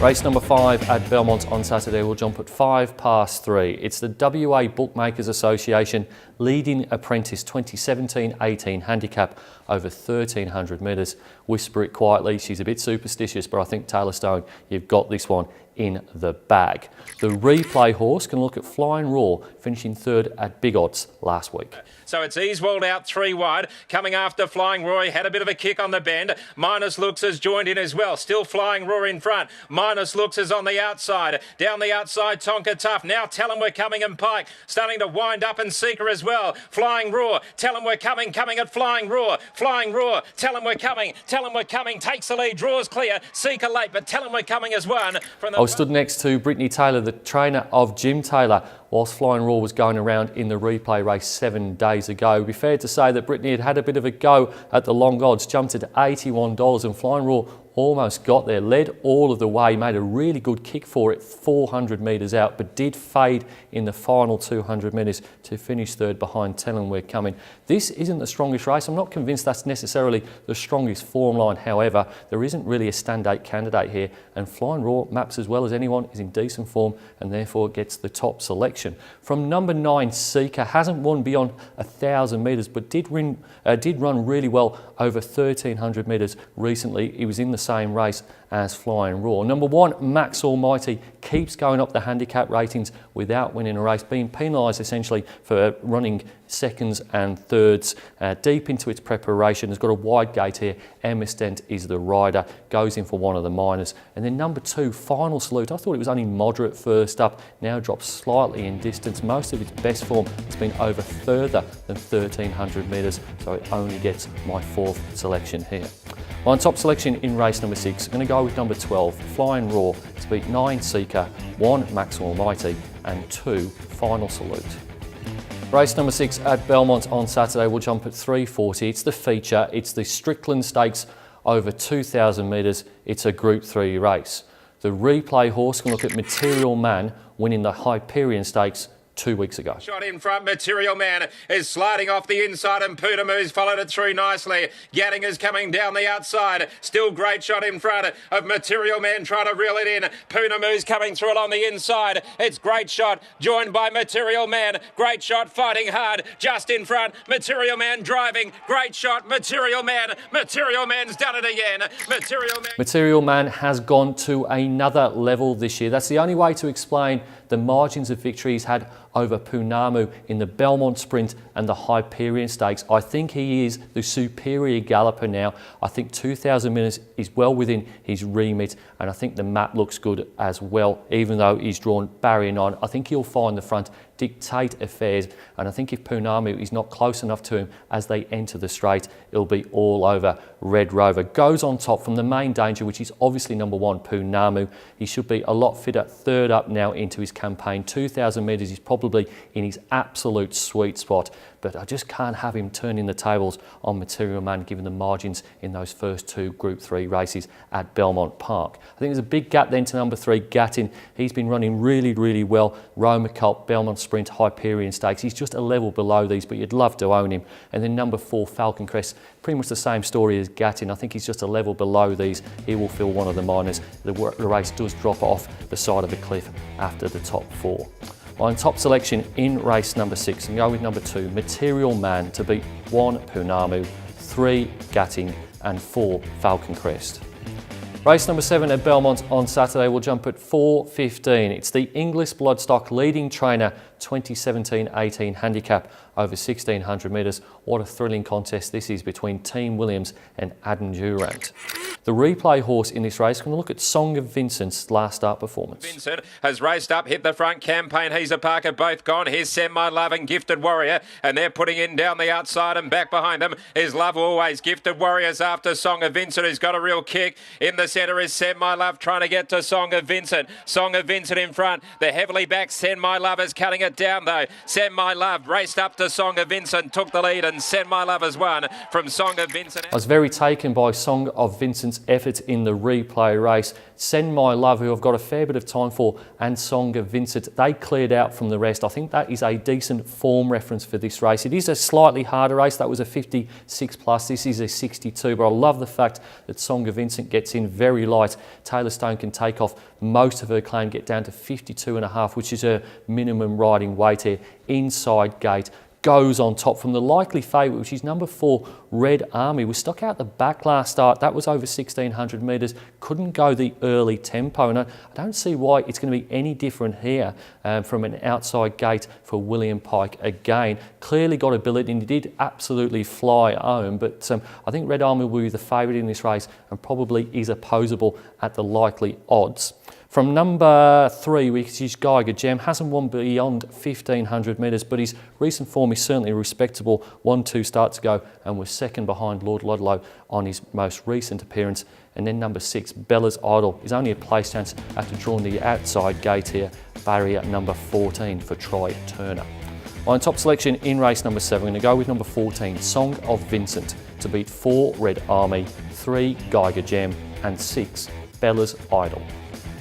Race number 5 at Belmont on Saturday will jump at 3:05. It's the WA Bookmakers Association Leading Apprentice 2017-18 handicap over 1,300 metres. Whisper it quietly, she's a bit superstitious, but I think Taylor Stone, you've got this one in the bag. The replay horse can look at Flying Roar, finishing third at big odds last week. So it's Easwald out 3 wide, coming after Flying Roar. He had a bit of a kick on the bend. Minus Looks has joined in as well. Still Flying Roar in front. Minus Looks is on the outside. Down the outside, Tonka Tough. Now Tell 'em We're Coming and Pike starting to wind up, and Seeker as well. Flying Roar, Tell 'em We're Coming, coming at Flying Roar. Flying Roar, Tell 'em We're Coming, Tell 'em We're Coming, takes the lead, draws clear. Seeker late, but Tell 'em We're Coming as one. From the I was stood next to Brittany Taylor, the trainer of Jim Taylor, whilst Flying Roar was going around in the replay race 7 days ago. It would be fair to say that Brittany had a bit of a go at the long odds, jumped at $81, and Flying Roar almost got there, led all of the way, made a really good kick for it 400 metres out, but did fade in the final 200 metres to finish third behind Tell 'em We're Coming. This isn't the strongest race. I'm not convinced that's necessarily the strongest form line. However, there isn't really a standout candidate here, and Flying Roar, maps as well as anyone, is in decent form and therefore gets the top selection. From number 9, Seeker, hasn't won beyond 1,000 metres, but did run really well over 1,300 metres recently. He was in the same race as Flying Roar. Number 1, Max Almighty, keeps going up the handicap ratings without winning a race, being penalised essentially for running seconds and thirds deep into its preparation. Has got a wide gate here. Emma Stent is the rider, goes in for one of the minors. And then number 2, Final Salute. I thought it was only moderate first up, now drops slightly in distance. Most of its best form has been over further than 1,300 metres, so it only gets my 4th selection here. On top selection in race number 6, I'm going to go with number 12, Flying Roar, to beat 9, Seeker, 1, Max Almighty, and 2, Final Salute. Race number 6 at Belmont on Saturday will jump at 3:40. It's the feature. It's the Strickland Stakes over 2,000 metres. It's a Group 3 race. The replay horse can look at Material Man winning the Hyperion Stakes 2 weeks ago. Shot in front, Material Man is sliding off the inside, and Pootamoo's followed it through nicely. Gadding is coming down the outside. Still Great Shot in front of Material Man trying to reel it in. Pootamoo's coming through it on the inside. It's Great Shot joined by Material Man. Great Shot fighting hard just in front. Material Man driving. Great Shot, Material Man. Material Man's done it again. Material Man has gone to another level this year. That's the only way to explain the margins of victory he's had over Pounamu in the Belmont Sprint and the Hyperion Stakes. I think he is the superior galloper now. I think 2,000 metres is well within his remit, and I think the map looks good as well, even though he's drawn barrier 9. I think he'll find the front dictate affairs, and I think if Pounamu is not close enough to him as they enter the straight, it'll be all over Red Rover. Goes on top from the main danger, which is obviously number 1, Pounamu. He should be a lot fitter, third up now into his campaign. 2,000 metres is probably in his absolute sweet spot, but I just can't have him turning the tables on Material Man given the margins in those first 2 Group 3 races at Belmont Park. I think there's a big gap then to number 3, Gattin. He's been running really, really well. Roma Cup, Belmont Sprint, Hyperion Stakes. He's just a level below these, but you'd love to own him. And then number 4, Falcon Crest, pretty much the same story as Gattin. I think he's just a level below these. He will fill one of the minors. The race does drop off the side of a cliff after the top 4. On top selection in race number 6, and go with number 2, Material Man, to beat 1, Pounamu, 3, Gatting, and 4, Falcon Crest. Race number 7 at Belmont on Saturday will jump at 4:15. It's the Inglis Bloodstock Leading Trainer 2017-18 handicap over 1,600 metres. What a thrilling contest this is between Team Williams and Adam Durant. The replay horse in this race can look at Song of Vincent's last start performance. Vincent has raced up, hit the front, Campaign, He's a Parker, both gone. Here's Send My Love and Gifted Warrior, and they're putting in down the outside, and back behind them is Love Always. Gifted Warrior's after Song of Vincent, who's got a real kick. In the centre is Send My Love trying to get to Song of Vincent. Song of Vincent in front. The heavily back Send My Love is cutting it down though. Send My Love raced up to after Song of Vincent took the lead, and Send My Love as one from Song of Vincent. I was very taken by Song of Vincent's effort in the replay race. Send My Love, who I've got a fair bit of time for, and Song of Vincent, they cleared out from the rest. I think that is a decent form reference for this race. It is a slightly harder race. That was a 56 plus. This is a 62, but I love the fact that Song of Vincent gets in very light. Taylor Stone can take off most of her claim, get down to 52.5, which is her minimum riding weight here. Inside gate, goes on top from the likely favourite, which is number 4, Red Army. Was stuck out the back last start. That was over 1,600 metres. Couldn't go the early tempo, and I don't see why it's going to be any different here from an outside gate for William Pike again. Clearly got ability, and he did absolutely fly home, but I think Red Army will be the favourite in this race and probably is opposable at the likely odds. From number 3, we can see Geiger Gem. Hasn't won beyond 1,500 metres, but his recent form is certainly respectable. 1-2 starts ago and was second behind Lord Ludlow on his most recent appearance. And then number 6, Bella's Idol, is only a place chance after drawing the outside gate here. Barrier number 14 for Troy Turner. On top selection in race number 7, we're going to go with number 14, Song of Vincent, to beat 4, Red Army, 3, Geiger Gem, and 6, Bella's Idol.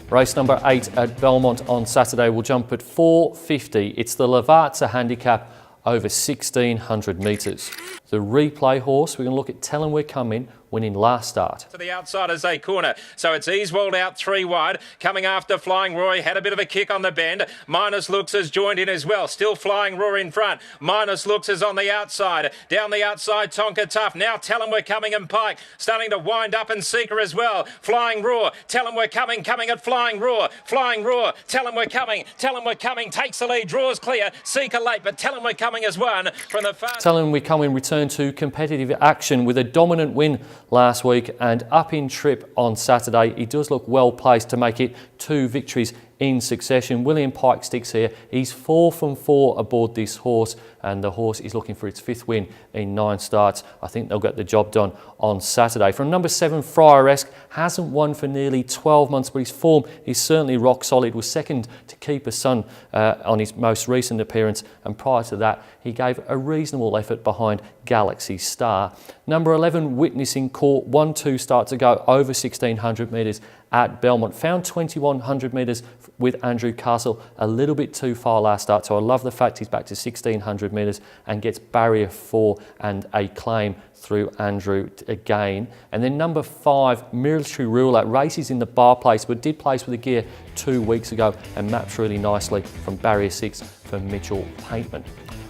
Race number 8 at Belmont on Saturday will jump at 4:50. It's the Lavazza handicap over 1,600 metres. The replay horse, we're going to look at Tell 'Em We're Coming, winning last start. To the outside as they corner. So it's Easwald out 3 wide. Coming after Flying Roy. Had a bit of a kick on the bend. Minus Looks has joined in as well. Still Flying Roy in front. Minus Looks is on the outside. Down the outside, Tonka Tough. Now Tell 'Em We're Coming and Pike. Starting to wind up and Seeker as well. Flying Roar. Tell 'Em We're Coming. Coming at Flying Roar. Flying Roar. Tell 'Em We're Coming. Tell 'Em We're Coming. Takes the lead. Draws clear. Seeker late, but Tell 'Em We're Coming as one from the far. Tell 'Em We're Coming return to competitive action with a dominant win last week and up in trip on Saturday. He does look well placed to make it 2 victories in succession. William Pike sticks here. He's 4 from 4 aboard this horse, and the horse is looking for its 5th win in 9 starts. I think they'll get the job done on Saturday. From number 7, Friaresque, hasn't won for nearly 12 months, but his form is certainly rock solid. Was second to Keeper Sun on his most recent appearance, and prior to that, he gave a reasonable effort behind Galaxy Star. Number 11, Witnessing Court, 1-2 starts ago, over 1,600 metres at Belmont. Found 2,100 metres with Andrew Castle, a little bit too far last start, so I love the fact he's back to 1,600 metres and gets barrier 4 and a claim through Andrew again. And then number 5, Military Ruler, races in the bar place, but did place with a gear 2 weeks ago and maps really nicely from barrier 6 for Mitchell Paintman.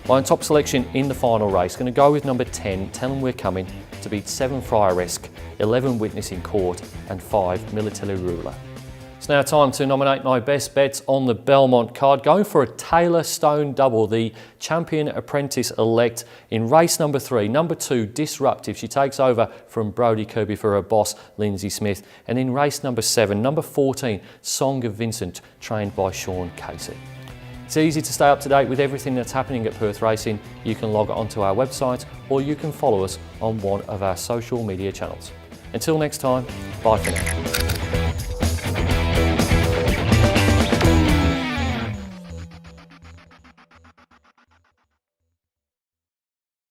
My top selection in the final race, going to go with number 10, Tell 'Em We're Coming, to beat 7, Friaresque, 11, Witnessing Court, and 5, Military Ruler. It's now time to nominate my best bets on the Belmont card. Going for a Taylor Stone double, the champion apprentice-elect in race number 3. Number 2, Disruptive. She takes over from Brodie Kirby for her boss, Lindsay Smith. And in race number 7, number 14, Song of Vincent, trained by Sean Casey. It's easy to stay up to date with everything that's happening at Perth Racing. You can log onto our website or you can follow us on one of our social media channels. Until next time, bye for now.